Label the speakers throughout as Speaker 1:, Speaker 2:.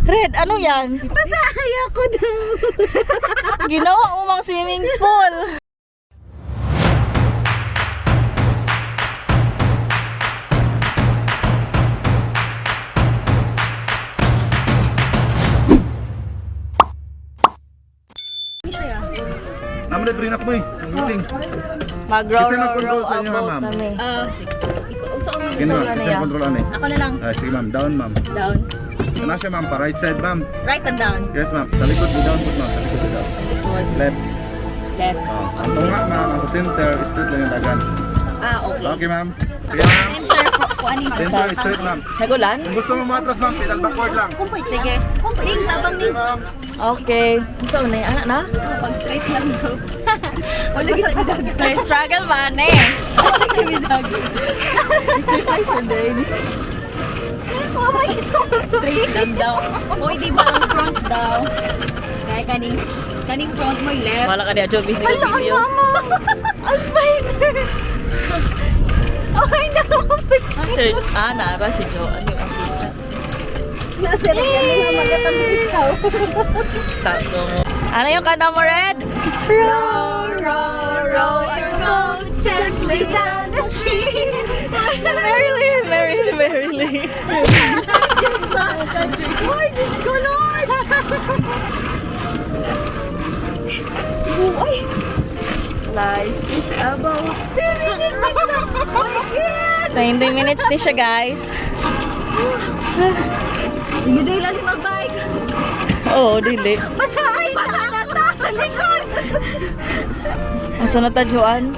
Speaker 1: Red, ano yan?
Speaker 2: Basahay ako daw.
Speaker 1: Ginawa mo mang swimming pool.
Speaker 3: Naman na bring up mo eh. Ang meeting.
Speaker 1: Mag-row,
Speaker 3: Kasi
Speaker 1: row,
Speaker 3: mag-control
Speaker 1: row,
Speaker 3: sa inyo,
Speaker 1: about
Speaker 3: ma'am.
Speaker 1: kami.
Speaker 3: Kini ma'am,
Speaker 1: ano
Speaker 3: kasi
Speaker 1: yan?
Speaker 3: control ano eh.
Speaker 2: Ako na lang.
Speaker 3: Sige ma'am, down ma'am.
Speaker 2: Down.
Speaker 3: Sana siya ma'am, pa right side ma'am.
Speaker 2: Right and down.
Speaker 3: Yes ma'am, sa likod mo down po ma'am. Sa likod mo down.
Speaker 2: Good.
Speaker 3: Left.
Speaker 2: Left.
Speaker 3: Ang tunga ma'am, ang sa center, straight lang yung dagan.
Speaker 2: Ah, okay.
Speaker 3: Okay ma'am. Sige ma'am.
Speaker 2: Center po. Kuanin.
Speaker 3: Center, straight ma'am.
Speaker 1: Nagulan?
Speaker 3: Kung gusto mo matras ma'am, pedal backward lang.
Speaker 2: Kumpay. Sige. Kumpay. Tabang
Speaker 3: Okay
Speaker 2: ni.
Speaker 3: ma'am.
Speaker 1: Okay. Saan na anak na?
Speaker 2: Pag straight lang daw. Wala kita dagat.
Speaker 1: May struggle ba, ne?
Speaker 2: Wala kita dagat. Exercise na din. Oh my God. Straight lang daw. Hoy, di ba ang front daw? Kaya kaning front mo yung left.
Speaker 1: Wala ka niya, Joe. Busy ko
Speaker 2: Hala,
Speaker 1: video.
Speaker 2: mama! A spider! Okay na ako.
Speaker 1: Sir, nara si Joe. Ano yung makita?
Speaker 2: Nasa rin yan na magandang bisaw.
Speaker 1: Stop so mo. Ano yung kanta mo, Red?
Speaker 2: Row, row, row your boat gently down the stream.
Speaker 1: Merrily, merrily, merrily.
Speaker 2: Ay, Diyos ko, Lord! Ay!
Speaker 1: Life is about
Speaker 2: 10 minutes na siya! Oh my God!
Speaker 1: 90 minutes ni siya, guys.
Speaker 2: Hindi dahil lang mag-bike.
Speaker 1: Oo, dili.
Speaker 2: Basahin na ta sa likod!
Speaker 1: Asa na ta, Joan?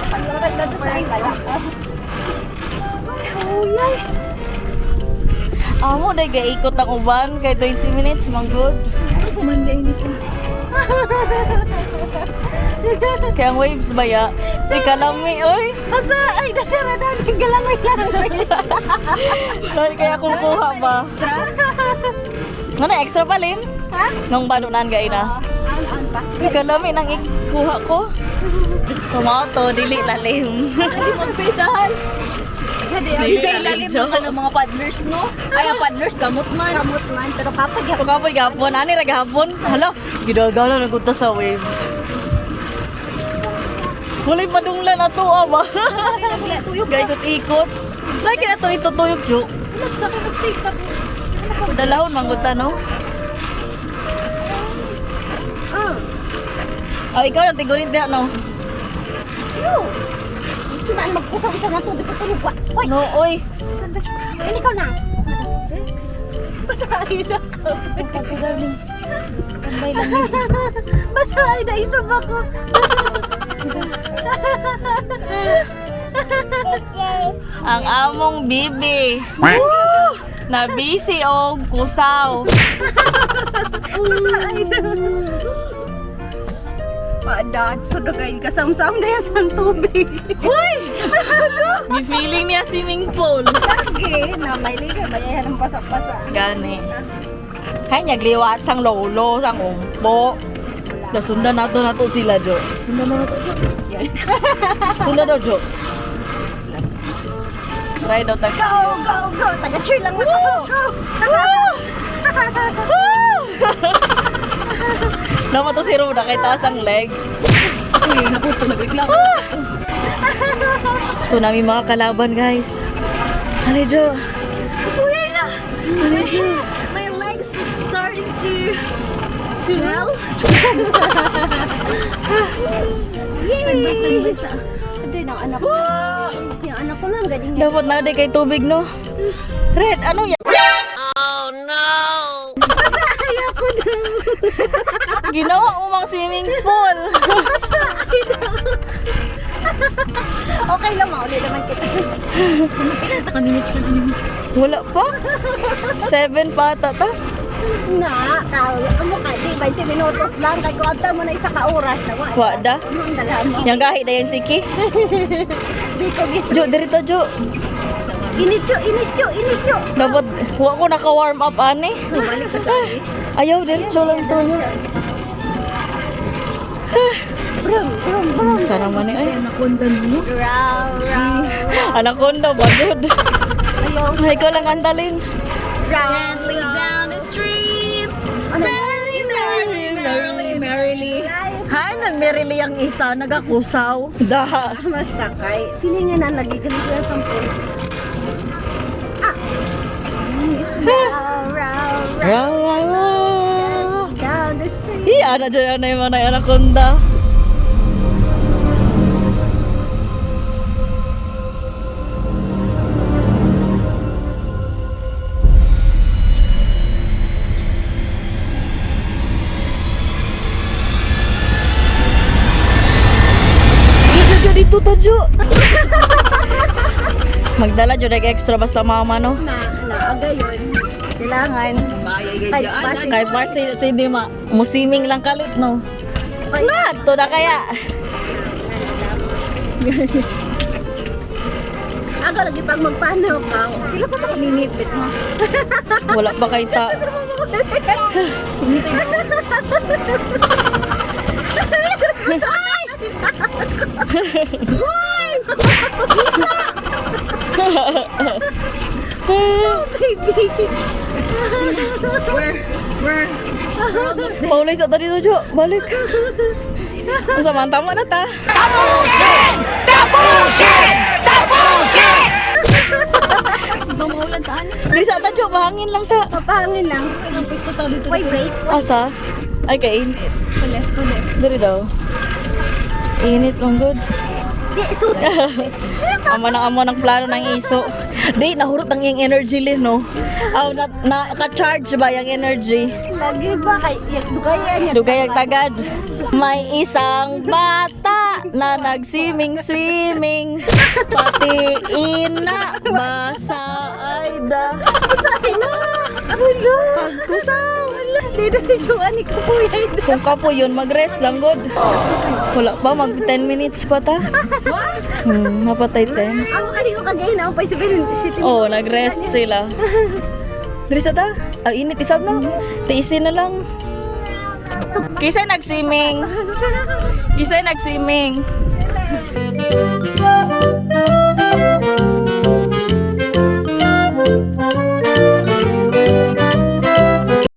Speaker 2: Pag-oras na doon sa kalakad. Ay,
Speaker 1: Amo, dahil gaikot ang uban. Kay 20 minutes, manggod.
Speaker 2: ano kumanday ni siya?
Speaker 1: Kaya ang waves ba ya? Si Kalami, oy.
Speaker 2: Basa, ay, nasira na. Galangoy-langoy.
Speaker 1: Kaya kung kuha ba? Ano, extra pa rin?
Speaker 2: Ha?
Speaker 1: Nung banunan gay na.
Speaker 2: Ano pa?
Speaker 1: Kalami nang ikuha ko. Sumato, dili lalim.
Speaker 2: Ay, magpedal. Hindi,
Speaker 1: Hindi,
Speaker 2: dahil lalim
Speaker 1: joke.
Speaker 2: ng mga partners, no? Ay, ang partners, gamot man. Gamot man, pero kapag
Speaker 1: Pagkapoy gapon, ani ra gapon. Hala, gidagala na kunta sa waves. Walay padunglan na to, ba?
Speaker 2: tuyok
Speaker 1: Gay ikot. Lagi na to itutuyok, Jo.
Speaker 2: Nag-stay ka.
Speaker 1: Dalahon mangguta, no? Oh, ikaw lang tigurin diya, no?
Speaker 2: Gusto na magkusang-kusang na tubig ko tulog. Hoy!
Speaker 1: No, oy.
Speaker 2: Ay, ikaw na. Basahin na ako.
Speaker 1: Tambay lang yun.
Speaker 2: Basahin na isang ako.
Speaker 1: Ang among bibi. Na busy og kusaw.
Speaker 2: Padat, sudogayin ka samsam na yan sa tubig.
Speaker 1: Hoy! May feeling niya swimming pool.
Speaker 2: Lagi, na may liga, bayayan ng basa-basa.
Speaker 1: Gani. Hay niya gliwat sang lolo, sang umpo. Nasundan na to sila, Jo. Sundan na to, Jo. Sundan daw, Jo. Try daw tayo.
Speaker 2: Go, go, go! Taga-cheer lang ako. Go!
Speaker 1: Naman to si Ruda kay taas ang legs.
Speaker 2: Ay, naputo, nagreklamo.
Speaker 1: So nami mga kalaban, guys. Halay, Jo.
Speaker 2: Uy, na! My legs is starting to swell. Yay! Basta. Ito yung anak ko. Yung anak ko lang, galing niya.
Speaker 1: Dapat na di kay tubig, no? Red, ano yan?
Speaker 2: Basahay ako daw.
Speaker 1: Ginawa mo mang swimming pool.
Speaker 2: Okay lang, mauli naman kita. Sumapilan ka minutes na ano.
Speaker 1: Wala pa. 7 pa ata ta.
Speaker 2: Na, amo ka, di 20 minutos lang. Kaya kung abta mo na isa ka oras.
Speaker 1: Wada.
Speaker 2: Ano ang dalahan mo?
Speaker 1: Yang gahi na yan, Siki.
Speaker 2: Biko, gis.
Speaker 1: Jo, dirito, Jo.
Speaker 2: Inityo.
Speaker 1: Dapat, huwag ko naka-warm up, ani.
Speaker 2: Balik ka sa akin.
Speaker 1: Ayaw, diretso lang to.
Speaker 2: Brum.
Speaker 1: Sana man eh.
Speaker 2: Nakundan mo? Raw.
Speaker 1: Anaconda, bagod.
Speaker 2: Ayaw.
Speaker 1: Ay, ko lang andalin.
Speaker 2: Gently down the stream. Merrily, merrily, merrily, merrily.
Speaker 1: Hay, nagmerili ang isa, nagakusaw. Daha.
Speaker 2: Basta kay, pilingan na lagi ka nito sa sample. Ah! Row, row,
Speaker 1: Raw, raw, raw.
Speaker 2: down the street.
Speaker 1: Iya na dyan na yung mga anaconda. Isa dyan dito tajo. Magdala dyan extra basta mama no.
Speaker 2: Naaga yun. Kailangan. Kahit pa siya.
Speaker 1: Kahit ba si Dima, musiming lang kalit no. Nato na kaya.
Speaker 2: Aga lagi pag magpanaw ka. Pila pa ba ininipit mo?
Speaker 1: Wala pa kay ta. Paulay sa tadi tuh, Jo. Balik. Sama tama na ta.
Speaker 2: Mamaulan taan.
Speaker 1: Diri sa ta, Jo. Mahangin lang sa.
Speaker 2: Papahangin lang. Ilang pisto tao dito. Why break?
Speaker 1: Asa? Ay, kainit.
Speaker 2: To left, to left.
Speaker 1: Diri daw. Init lang, good.
Speaker 2: Di, so,
Speaker 1: Amo ng plano ng iso. Di, nahurot ang iyong energy lin, no? Aw, ka-charge ba yung energy?
Speaker 2: lagi ba? Kay, dugayan niya.
Speaker 1: Dugay ang tagad. May isang bata na nag-swimming. Pati ina, basa ay da.
Speaker 2: Hello.
Speaker 1: Kusaw.
Speaker 2: Dito si Joanny ko po yan.
Speaker 1: Kung ka po yun, mag-rest lang, good. Wala pa, mag 10 minutes pa ta. Napatay 10.
Speaker 2: Ako kanino kagay na ako pa isipin.
Speaker 1: Oo, nag-rest sila. Diri sa ta? Init isab na. Tiisin na lang. Kisay nag-swimming. Kisay nag-swimming.